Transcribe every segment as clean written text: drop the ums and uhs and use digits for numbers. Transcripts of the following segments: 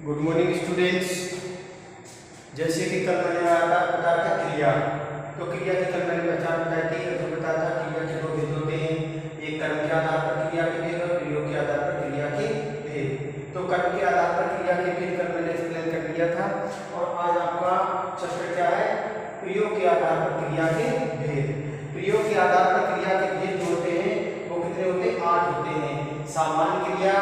Good morning students. जैसे कि कल मैंने बताया था क्रिया, तो क्रिया की कल मैंने पहचान बताई थी और बताया था क्रिया के दो भेद होते हैं, एक कर्म के आधार पर क्रिया के भेद और प्रयोग के आधार पर क्रिया के भेद। तो कर्म के आधार पर क्रिया के भेद कल मैंने एक्सप्लेन कर दिया था और आज आपका चैप्टर क्या है, प्रयोग के आधार पर क्रिया के भेद। प्रयोग के आधार पर क्रिया के भेद जो होते हैं वो कितने होते हैं? 8 होते हैं। सामान्य क्रिया,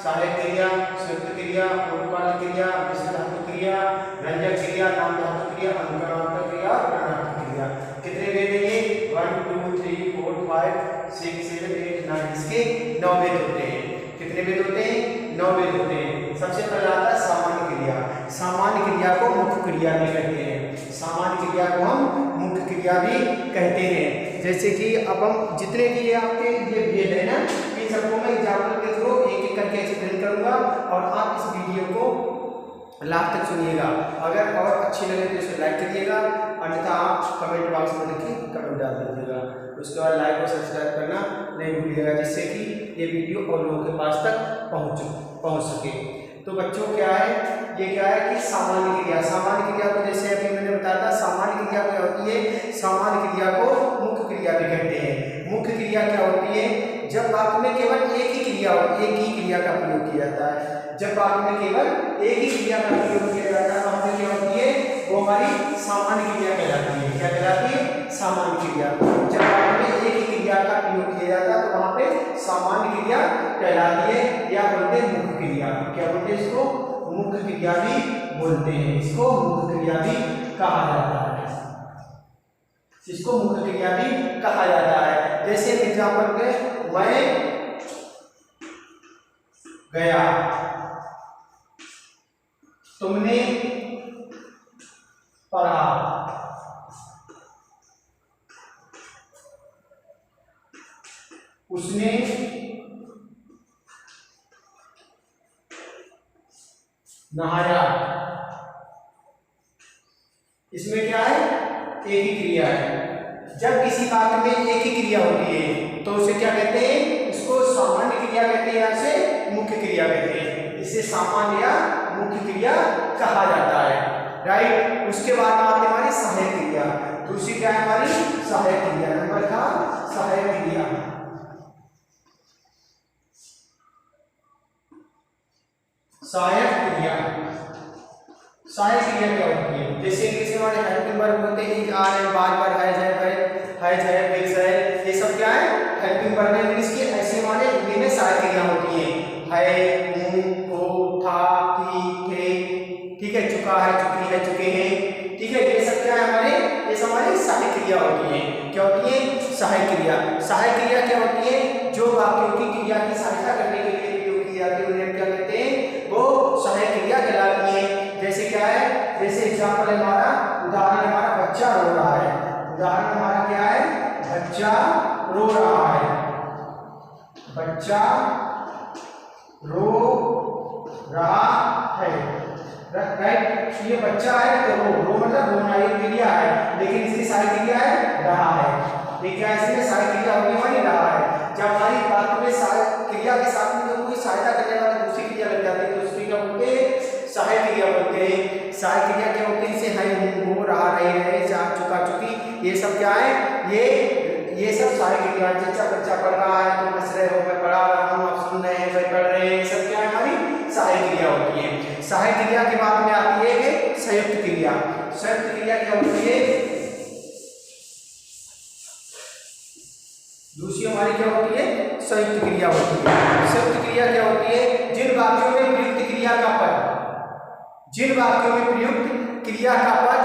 सहायक क्रिया, संयुक्त क्रिया, पूर्वकाल क्रिया, मिश्र धातु क्रिया, व्यंजक क्रिया, नाम धातु क्रिया, अनुकरणात्मक क्रिया और ऋणात्मक क्रिया। कितने भेद हैं ये? 1 2 3 4 5 6 7 8 9, इसके 9 भेद होते हैं। कितने भेद होते हैं? 9 भेद होते हैं। सबसे पहला आता है सामान्य क्रिया। सामान्य क्रिया को मुख्य क्रिया भी कहते हैं। सामान्य क्रिया को हम मुख्य क्रिया भी कहते हैं। जैसे कि अब हम जितने भी ये आपके ये भेद है ना, इन सबको मैं एग्जाम्पल के थ्रू एक एक करके एक्सप्लेन करूंगा और आप इस वीडियो को लास्ट तक सुनिएगा। अगर और अच्छी लगे तो इसे लाइक करिएगा, अन्यथा आप कमेंट बॉक्स में लिखिए, कमेंट डाल दीजिएगा। उसके बाद लाइक और सब्सक्राइब करना नहीं भूलिएगा, जिससे कि ये वीडियो और लोगों के पास तक पहुंच सके। तो बच्चों क्या है, ये क्या है कि सामान्य क्रिया। सामान्य क्रिया को जैसे अभी मैंने बताया था, सामान्य क्रिया क्या होती है? सामान्य क्रिया को मुख्य क्रिया भी कहते हैं। मुख्य क्रिया क्या होती है? जब वाक्य में केवल एक ही क्रिया हो, एक ही क्रिया का प्रयोग किया जाता है। जब वाक्य में केवल एक ही क्रिया का प्रयोग किया जाता है, वहां पे क्या होती है? वो हमारी सामान्य क्रिया कहलाती है। क्या कहलाती है? सामान्य क्रिया। जब वाक्य में एक ही क्रिया का प्रयोग किया जाता है तो वहां पे सामान्य क्रिया कहलाती है, या बोलते हैं मुख्य क्रिया। क्या बोलते हैं इसको? मुख्य क्रिया भी बोलते हैं। इसको मुख्य क्रिया भी कहा जाता है। इसको मुख्य क्रिया भी कहा जाता है। जैसे एग्जाम्पल में मैं गया, तुमने पढ़ा, उसने नहाया। इसमें क्या है? एक ही क्रिया है। जब किसी वाक्य में एक ही क्रिया होती है तो उसे क्या कहते हैं? इसको सामान्य क्रिया कहते हैं या से मुख्य क्रिया कहते हैं। इसे सामान्य या मुख्य क्रिया कहा जाता है, राइट। उसके बाद आती है हमारी सहायक क्रिया। दूसरी क्या है हमारी? सहायक क्रिया। नंबर का सहायक क्रिया। सहायक क्रिया, सहायक क्रिया क्या होती है? जैसे कि हमारे हेल्पिंग वर्ब होते हैं, आ रहे बार बार है, ये सब क्या है? हेल्पिंग वर्ब है इंग्लिश के। ऐसे हमारे हिंदी में सहायक क्रिया होती है। है, हूं, हो, था, थी, थे, ठीक है, चुका है, चुकी है, चुके हैं, ठीक है। ये सब क्या है हमारे? ये सब हमारी सहायक क्रिया होती है। क्या होती है? सहायक क्रिया। सहायक क्रिया क्या होती है? जो वाक्यों की क्रिया की सहायता करने के लिए प्रयोग की जाती है उन्हें क्या कहते हैं? वो सहायक क्रिया कहलाती है। जैसे क्या है? जैसे एग्जाम्पल हमारा, उदाहरण हमारा बच्चा रो रहा है। उदाहरण हमारा क्या है? बच्चा रो रहा है। बच्चा रो रहा है, राइट। ये बच्चा है तो रो मतलब रोना, ये क्रिया है, लेकिन इसकी सहायक क्रिया है रहा है। ये क्या है? इसमें सहायक क्रिया होने वाली रहा है। जब हमारी बात में सहायक क्रिया के साथ में जो कोई सहायता करने वाली दूसरी क्रिया लग जाती है तो उसकी क्या बोलते हैं? सहायक क्रिया बोलते हैं। सहायक क्रिया क्या होती है? इसे है, हो, रहा, रहे, जा, चुका, चुकी, ये सब क्या है? ये सब सहायक क्रिया। जैसा बच्चा पढ़ रहा है तो हंस रहे हो, मैं पढ़ा रहा हूँ, आप सुन रहे हैं, मैं पढ़ रहे हैं, ये सब क्या है? हमारी सहायक क्रिया होती है। सहायक क्रिया के बाद में आती है संयुक्त क्रिया। संयुक्त क्रिया क्या होती है? दूसरी हमारी क्या होती है? संयुक्त क्रिया होती है। संयुक्त क्रिया क्या होती है? जिन वाक्यों में प्रयुक्त क्रिया का पद, जिन वाक्यों में प्रयुक्त क्रिया का पद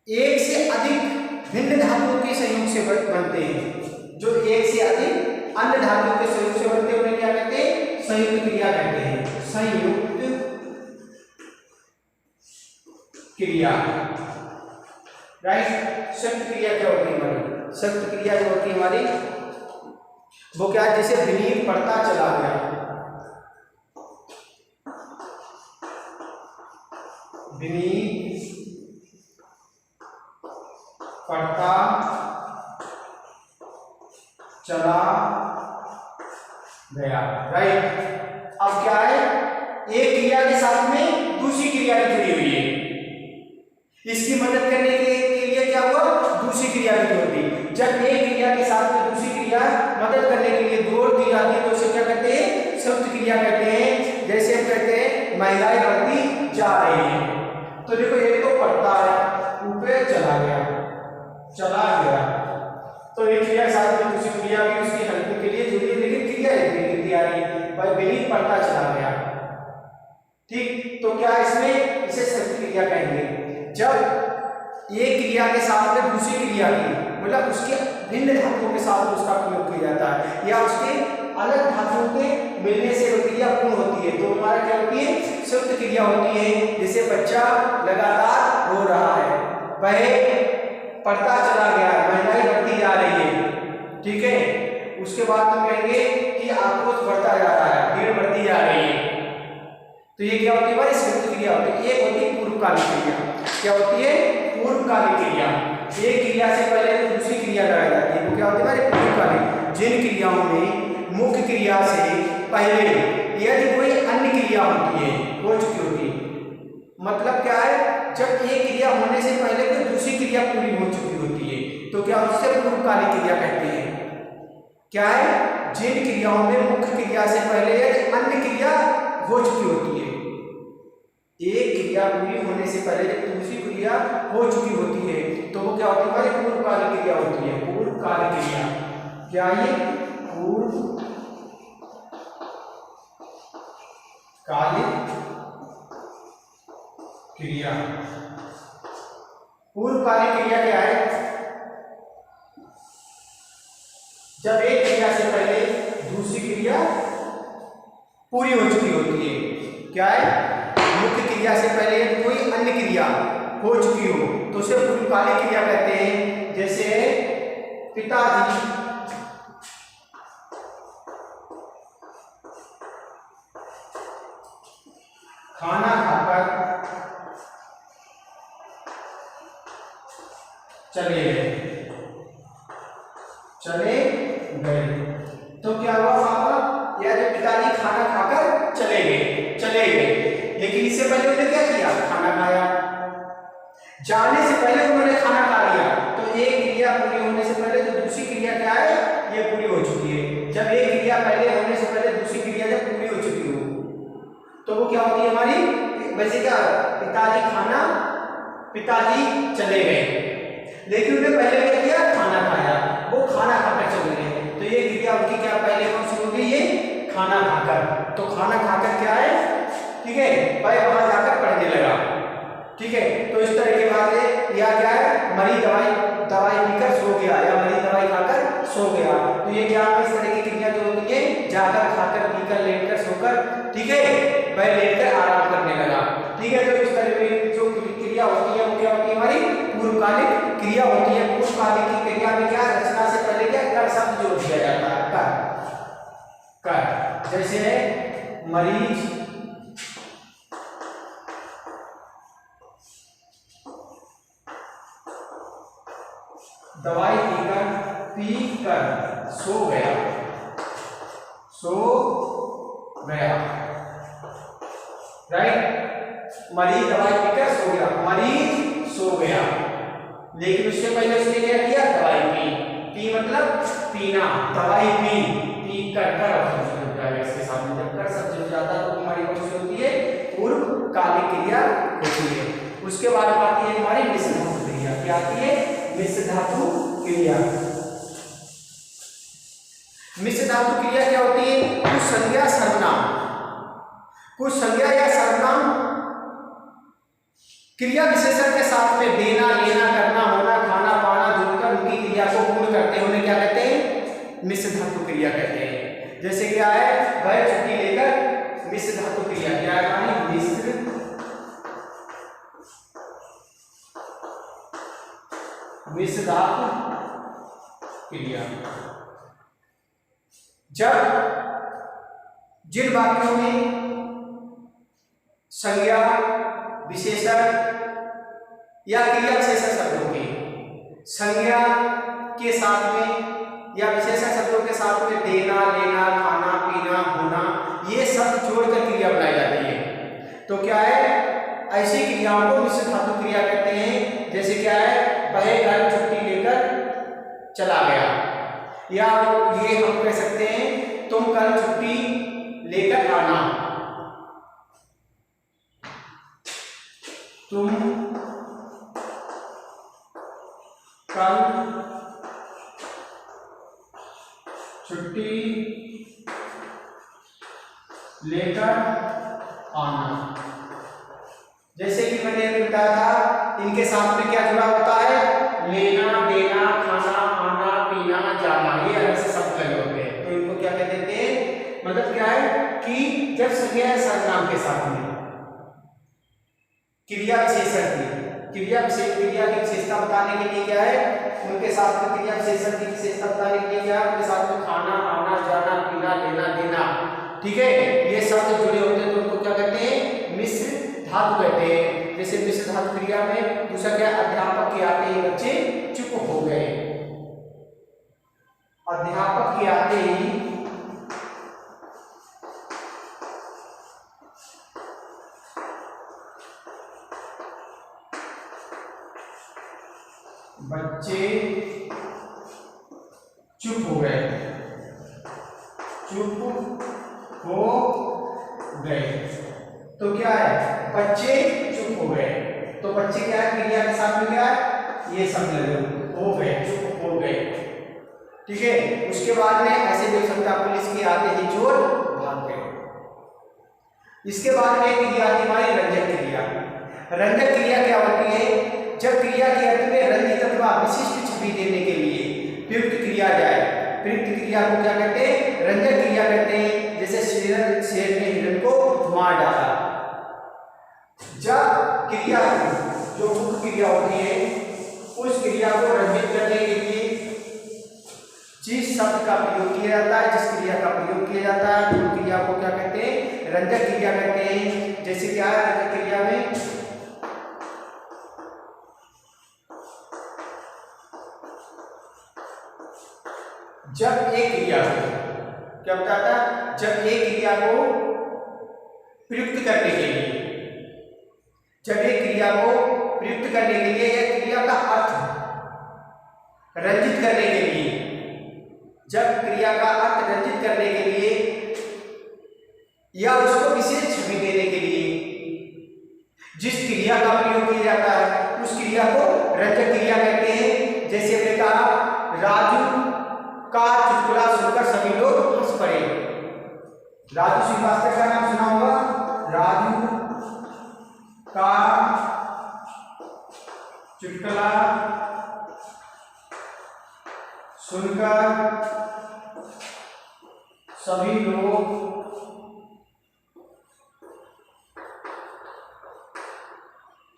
एक से अधिक भिन्न धातुओं के संयोग से बनते हैं, जो एक से अधिक अन्य धातुओं के संयोग से बनते हैं, उन्हें क्या कहते हैं? संयुक्त क्रिया कहते हैं। संयुक्त क्रिया, राइट। संयुक्त क्रिया क्या होती है हमारी? संयुक्त क्रिया जो होती है हमारी वो क्या है? जैसे विनीत पढ़ता चला गया, विनीत पढ़ता चला गया, राइट। अब क्या है? एक क्रिया क्रिया के साथ में दूसरी क्रिया भी जुड़ी हुई है। इसकी मदद करने के लिए क्या हुआ, दूसरी क्रिया भी जोड़ दी। जब एक क्रिया के साथ में दूसरी क्रिया मदद करने के लिए जोड़ दी जाती है तो उसे क्या कहते हैं, संयुक्त क्रिया कहते हैं। जैसे हम कहते हैं महिलाएं बढ़ती जा रही हैं, तो देखो एक तो पढ़ता है, ऊपर चला गया, तो एक क्रिया के साथ में दूसरी क्रिया भी उसकी हेल्प के लिए जुड़ी है, लेकिन क्रिया एक आ रही है, भाई विनीत पढ़ता चला गया। ठीक, तो क्या इसमें इसे संयुक्त क्रिया कहेंगे। जब एक क्रिया के साथ में दूसरी क्रिया की मतलब उसके भिन्न धातुओं के साथ उसका प्रयोग किया जाता है या उसके अलग धातुओं के मिलने से वो क्रिया पूर्ण होती है, तो हमारा क्या होती है, संयुक्त क्रिया होती है। जैसे बच्चा लगातार रो रहा है, वह पढ़ता चला गया, महिलाएं बढ़ती जा रही है, ठीक है। उसके बाद हम कहेंगे कि आक्रोश बढ़ता जा रहा है, भीड़ बढ़ती जा रही है, तो ये क्या होती है भाई, संयुक्त क्रिया होती है। एक होती है पूर्वकालिक क्रिया। क्या होती है, पूर्वकालिक क्रिया। एक क्रिया से पहले दूसरी क्रिया लगाई जाती है, वो क्या होती है भाई, पूर्वकालिक। जिन क्रियाओं में मुख्य क्रिया से पहले यदि कोई अन्य क्रिया होती है, हो चुकी होती है, मतलब क्या है, जब एक क्रिया होने से पहले कोई दूसरी क्रिया पूरी हो चुकी होती है, तो क्या उससे पूर्वकालिक क्रिया कहते हैं। क्या है, जिन क्रियाओं में मुख्य क्रिया से पहले यदि अन्य क्रिया हो चुकी होती है, एक क्रिया पूरी होने से पहले जब दूसरी क्रिया हो चुकी होती है, तो वो क्या होती है भाई, पूर्वकालिक क्रिया होती है। पूर्वकालिक क्रिया क्या है, पूर्वकालिक क्रिया। पूर्वकालिक क्रिया क्या है, जब एक क्रिया से पहले दूसरी क्रिया पूरी हो चुकी होती है। क्या है, मुख्य क्रिया से पहले कोई अन्य क्रिया हो चुकी हो तो उसे पूर्वकालिक क्रिया कहते हैं। जैसे पिताजी खाना खाकर चले गए, तो क्या हुआ पापा, या जब पिताजी खाना खाकर चले गए, लेकिन इससे पहले उन्होंने क्या किया, खाना खाया। जाने से पहले उन्होंने खाना खा लिया, तो एक क्रिया पूरी होने से पहले जो दूसरी क्रिया क्या है, ये पूरी हो चुकी है। जब एक क्रिया पहले होने से पहले दूसरी क्रिया जब पूरी हो चुकी हो तो वो क्या होती है हमारी, वैसे क्या, पिताजी चले गए, लेकिन उन्होंने पहले क्या किया, खाना खाया, वो खाना खाकर चले गए, तो ये क्रिया उनकी क्या पहले कौन सी हो गई, ये खाना खाकर। तो खाना खाकर क्या है, ठीक है भाई, वहां जाकर पढ़ने लगा, ठीक है। तो इस तरह की बात है, या क्या है, मरी दवाई पीकर सो गया, या मरी दवाई खाकर सो गया, तो ये क्या इस तरह की क्रिया जो होती है, जाकर खाकर पीकर लेटकर सोकर, ठीक है, वह लेटकर आराम करने लगा, ठीक है। तो इस तरह की जो क्रिया होती है वो क्या होती है, हमारी पूर्वकालिक क्रिया होती है। पूर्वकालिक की क्रिया में क्या, रचना से पहले क्या कर शब्द जोड़ दिया जाता है, कर। जैसे मरीज दवाई पीकर सो गया, राइट। मरीज दवाई पीकर सो गया, मरीज सो गया, लेकिन उससे पहले उसने क्या किया, दवाई पी मतलब पीना, दवाई पी कर इसके सामने जब कर शब्द जुड़ जाता है तो हमारी कौन सी होती है, पूर्वकालिक क्रिया होती है। उसके बाद आती है हमारी मिश्र धातु क्रिया। क्या आती है, मिश्र धातु क्रिया। मिश्र धातु क्रिया क्या होती है, कुछ संज्ञा या सर्वनाम क्रिया विशेषण के साथ में देना, लेना, करना, होना, खाना, पाना जोड़कर उनकी क्रिया को पूर्ण करते होने क्या कहते हैं, मिश्र धातु क्रिया कहते हैं। जैसे क्या है, वह छुट्टी लेकर, मिश्र धातु क्रिया क्या है हमारी, मिश्र धातु क्रिया। जब जिन वाक्यों में संज्ञा, विशेषण या क्रिया विशेषण शब्दों के संज्ञा के साथ में या विशेषण शब्दों के साथ में देना, लेना, खाना, पीना, होना, ये सब जोड़कर क्रिया बनाई जाती है। तो क्या है, ऐसी क्रियाओं को मिश्र धातु क्रिया कहते हैं। जैसे क्या है, वह कल छुट्टी लेकर चला गया, या ये हम कह सकते हैं तुम कल छुट्टी लेकर आना, तुम कल छुट्टी लेकर आना। जैसे कि मैंने बताया था, इनके साथ में क्या जुड़ा होता है, लेना, देना, खाना, आना, पीना, जाना, ये अलग से शब्द लगे होते हैं। तो इनको क्या कह देते हैं, मतलब क्या है कि जब संज्ञा या सर्वनाम के साथ में क्रिया विशेषण की विशेषता बताने के लिए क्या है, उनके साथ में क्रिया विशेषण की विशेषता बताने के लिए क्या है, उनके साथ में खाना, आना, जाना, पीना, लेना, देना, ठीक है, ये शब्द जुड़े होते हैं। तो उनको क्या कहते हैं, मिश्र धातु कहते हैं। जैसे मिश्र धातु क्रिया में दूसरा क्या, अध्यापक के आते ही बच्चे चुप हो गए, अध्यापक के आते ही बच्चे चुप हो गए, चुप हो गए। तो क्या है, बच्चे चुप हो गए। तो बच्चे क्या है, क्रिया के साथ में क्या है, ये सब लगे हो गए, चुप हो गए, ठीक है। उसके बाद में ऐसे देख सकता, पुलिस के आते ही चोर भाग गए। इसके बाद में क्रिया आती है हमारी रंजक क्रिया। रंजक क्रिया क्या होती है, जब क्रिया के अंत में रंजित अथवा विशिष्ट छवि देने के लिए प्रयुक्त क्रिया जाए, प्रयुक्त क्रिया को क्या कहते हैं, रंजक क्रिया कहते हैं। जैसे शेर ने हिरण को मार डाला। जब क्रिया जो मुख्य क्रिया होती है, उस क्रिया को रंजित करने के लिए जिस शब्द का प्रयोग किया जाता है, जिस क्रिया का प्रयोग किया जाता है, उस क्रिया को क्या कहते हैं, रंजक क्रिया कहते हैं। जैसे क्या है, रंजक क्रिया में जब एक क्रिया को क्या बताता है, जब एक क्रिया को प्रयुक्त करने के लिए, जब एक क्रिया को प्रयुक्त करने के लिए या क्रिया का अर्थ रंजित करने के लिए, जब क्रिया का अर्थ रंजित करने के लिए या उसको विशेष छवि देने के लिए जिस क्रिया का प्रयोग किया जाता है, उस क्रिया को रंजक क्रिया कहते हैं। जैसे हमने कहा, राजू का चुटकुला सुनकर सभी लोग हंस पड़े। राजू श्रीवास्तव का नाम सुना होगा, राजू का चुटकुला सुनकर सभी लोग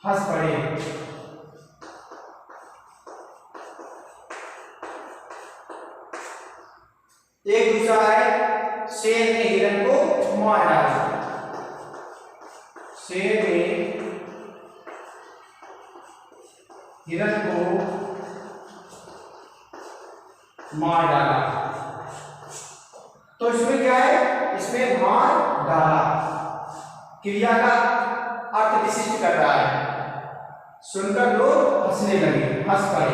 हंस पड़े। एक दूसरा है, शेर ने हिरण को मार डाला। शेर ने हिरण को मार डाला। तो इसमें क्या है, इसमें मार डाला क्रिया का अर्थ विशिष्ट कर रहा है। सुनकर लोग हंसने लगे, हंस पड़े।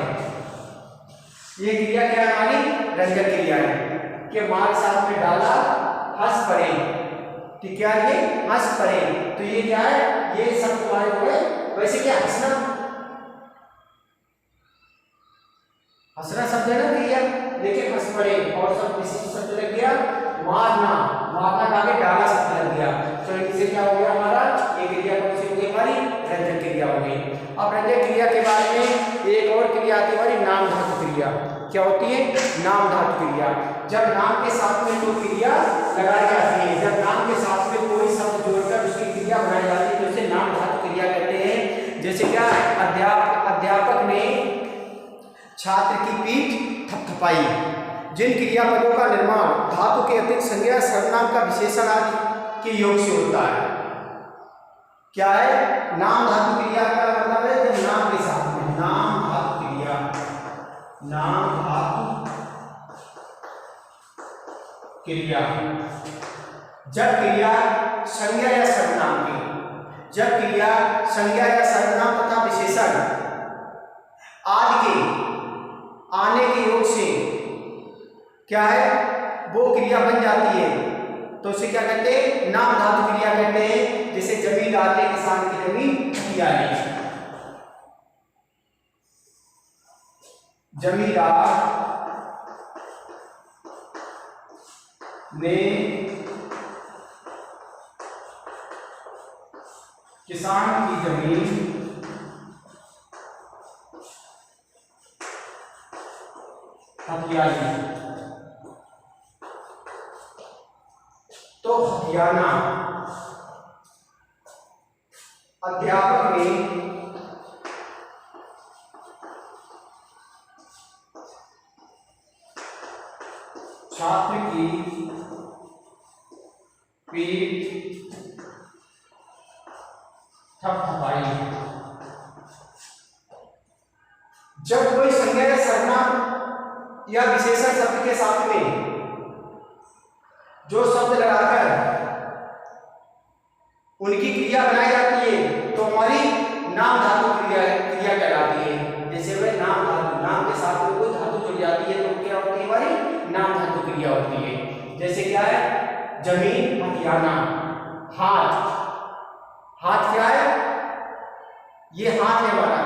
ये क्रिया क्या है, हमारी रंजक क्रिया है कि मार साथ में डाला, हंस पड़े, ठीक है, ये हंस पड़े। तो ये क्या है, ये सब तुम्हारे हो गए। वैसे क्या, हंसना, हंसना शब्द है ना क्रिया, लेकिन हंस पड़े और सब विशिष्ट शब्द लग गया। मारना, मारना का आगे डाला शब्द लग गया। तो इससे क्या हो गया, हमारा ये क्रिया कौन सी हो गई, हमारी रंजक क्रिया हो गई। अब रंजक क्रिया के बाद में एक और क्रिया आती है हमारी नाम धातु क्रिया। क्या होती है, नाम धातु क्रिया। जब नाम के साथ में कोई क्रिया लगाई जाती है, जब नाम के साथ में कोई शब्द जोड़कर उसकी क्रिया बनाई जाती है, तो उसे नाम धातु क्रिया कहते हैं। जैसे क्या, अध्यापक ने छात्र की पीठ थपथपाई। जिन क्रियापदों का निर्माण धातु के अतिरिक्त संज्ञा सर्वनाम का विशेषण आदि के योग से होता है, क्या है, नाम धातु क्रिया का मतलब है जब नाम के साथ में, नाम धातु क्रिया, नाम धातु क्रिया, जब क्रिया संज्ञा या सर्वनाम की जब क्रिया, संज्ञा या सर्वनाम तथा विशेषण आदि के आने के योग से क्या है वो क्रिया बन जाती है, तो उसे क्या कहते हैं? नाम धातु क्रिया कहते हैं। जैसे जमींदार ने किसान की जमीन किया है, जमींदार ने किसान की जमीन हथियाई, तो हथियाना। अध्यापक ने छात्र की पीठ थपथपाई। जब कोई संज्ञा या सर्वनाम या विशेषण शब्द के साथ में जो शब्द लगाकर उनकी क्रिया बनाई जाती है तो हमारी नाम धातु क्रिया कहलाती है। जैसे वह नाम धातु, नाम के साथ में कोई धातु जुड़ जाती है तो क्या होती है? हमारी नाम धातु क्रिया होती है। जैसे क्या है? जमीन हथियाना, हाथ, हाथ क्या है? ये हाथ है हमारा,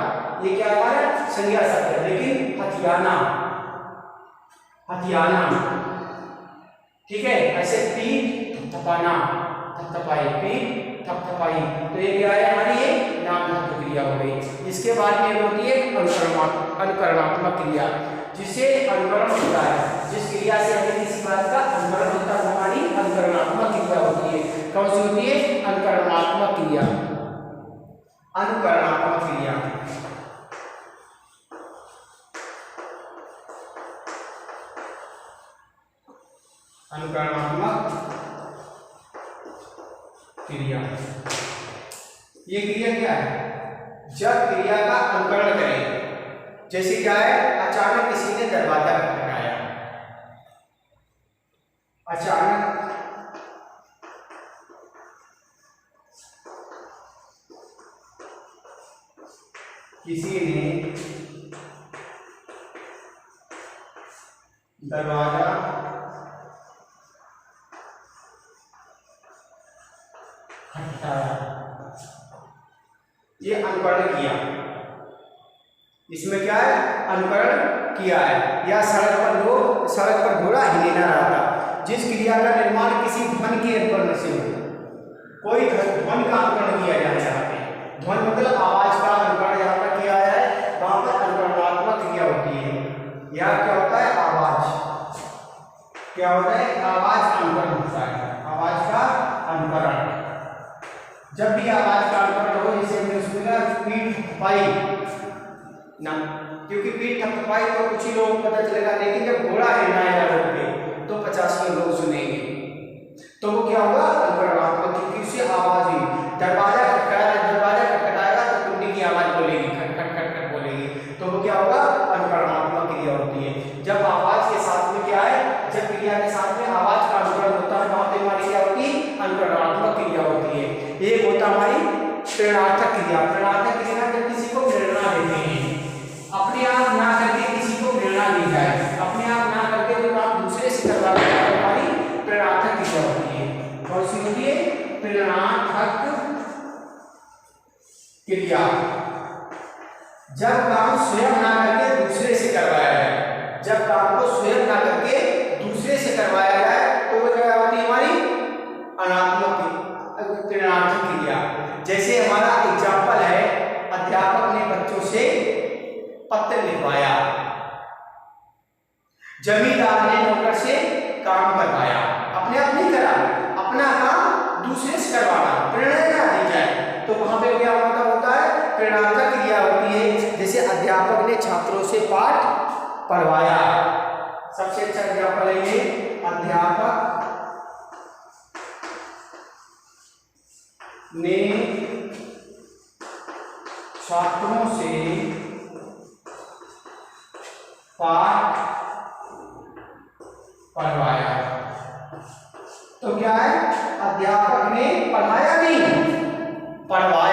ये क्या है हमारा? संज्ञा शब्द है, लेकिन हथियाना, हथियाना, ठीक है। ऐसे पीठ थपथपाना, थपथपाई, पीठ थपथपाई, तो ये क्या है? हमारी ये नाम धातु क्रिया हो गई। इसके बाद में होती है अनुकरणात्मक क्रिया, जिससे अनुकरण होता है, जिस क्रिया से हमें किसी बात का अनुकरण होता है हमारी अनुकरणात्मक क्रिया होती है। कौन सी होती है? अनुकरणात्मक क्रिया, अनुकरणात्मक क्रिया। अनुकरणात्मक क्रिया, ये क्रिया क्या है? जब क्रिया का अनुकरण करें। जैसे क्या है? अचानक किसी ने दरवाजा खटखटाया, अचानक किसी ने दरवाजा खटखटाया, ये अनुकरण किया। इसमें क्या है? अनुकरण किया है। या सड़क पर घोड़ा हिलेना रहा था, जिस क्रिया का निर्माण किसी ध्वनि के अनुकरण से हो। कोई ध्वनि का अनुकरण किया जाए यहाँ पे, ध्वनि मतलब आवाज का अनुकरण यहाँ पर किया है, वहां पर अनुकरणात्मक क्रिया होती है। यहाँ क्या होता है? आवाज, क्या होता है? आवाज का अनुकरण होता है, आवाज का अनुकरण। जब भी आवाज का अनुकरण हो, जैसे हमने उसमें पीठ थपथपाई ना, क्योंकि पीठ थपथपाई तो कुछ ही लोगों को पता चलेगा, लेकिन जब घोड़ा हिलाएगा रोड पे तो 50 लोग सुनेंगे, तो वो क्या होगा? अनुकरणात्मक, क्योंकि उससे आवाज ही। दरवाजा खटखटाएगा तो कुंडी की आवाज बोलेगी, खट खट खट खट बोलेगी, तो वो क्या होगा? अनुकरणात्मक क्रिया होती है। जब आवाज के साथ में क्या है? जब क्रिया के साथ में आवाज का अनुकरण होता है, वहां पे हमारी क्या होती है? अनुकरणात्मक क्रिया होती है। एक होता हमारी प्रेरणार्थक क्रिया। प्रेरणार्थक क्रिया जब किसी को प्रेरणा देते हैं, अपने आप ना करके किसी को प्रेरणा दी जाए, अपने आप ना करके जो काम दूसरे से करवाते हैं, हमारी प्रेरणार्थक क्रिया होती है। कौन सी होती है? प्रेरणार्थक क्रिया। जब काम स्वयं ना करके दूसरे से करवाया जाए, जब काम को स्वयं ना करके दूसरे से करवाया जाए तो वो क्या होती है? हमारी अनात्मक प्रेरणार्थक क्रिया। जैसे हमारा एग्जाम्पल है, अध्यापक ने बच्चों से पत्र लिखवाया, जमींदार ने नौकर से काम करवाया, अपने आप नहीं करा, अपना काम दूसरे से करवाना, प्रेरणा दी जाए, तो वहां पे क्या होता है? प्रेरणार्थक क्रिया होती है। जैसे अध्यापक ने छात्रों से पाठ पढ़वाया, सबसे अच्छा एग्जाम्पल है ये, अध्यापक ने छात्रों से पाठ पढ़वाया। तो क्या है? अध्यापक ने पढ़ाया नहीं, पढ़वाया।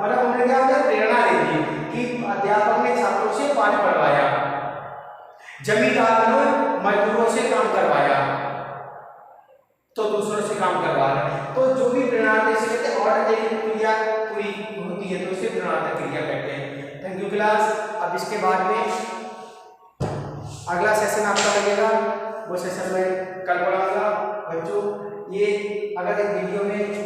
मतलब उन्होंने क्या होता है प्रेरणा दी कि अध्यापक ने छात्रों से पाठ पढ़वाया, जमींदार ने मजदूरों से काम करवाया, तो दूसरों से काम करवा रहे हैं। तो जो भी प्रेरणादायक से कहते हैं ऑर्डर देखिए क्रिया पूरी होती है तो उसे प्रेरणादायक क्रिया कहते हैं। Thank you class. अब इसके बाद में अगला सेशन आपका लगेगा, वो सेशन में कल पढ़ाऊंगा बच्चों। ये अगर इस वीडियो में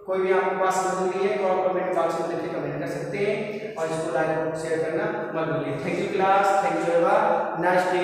कोई भी आपके पास समझ नहीं है तो आप कमेंट बॉक्स में लिख के कमेंट कर सकते हैं और इसको लाइक शेयर करना मत भूलिए। Thank you class, thank you, nice day.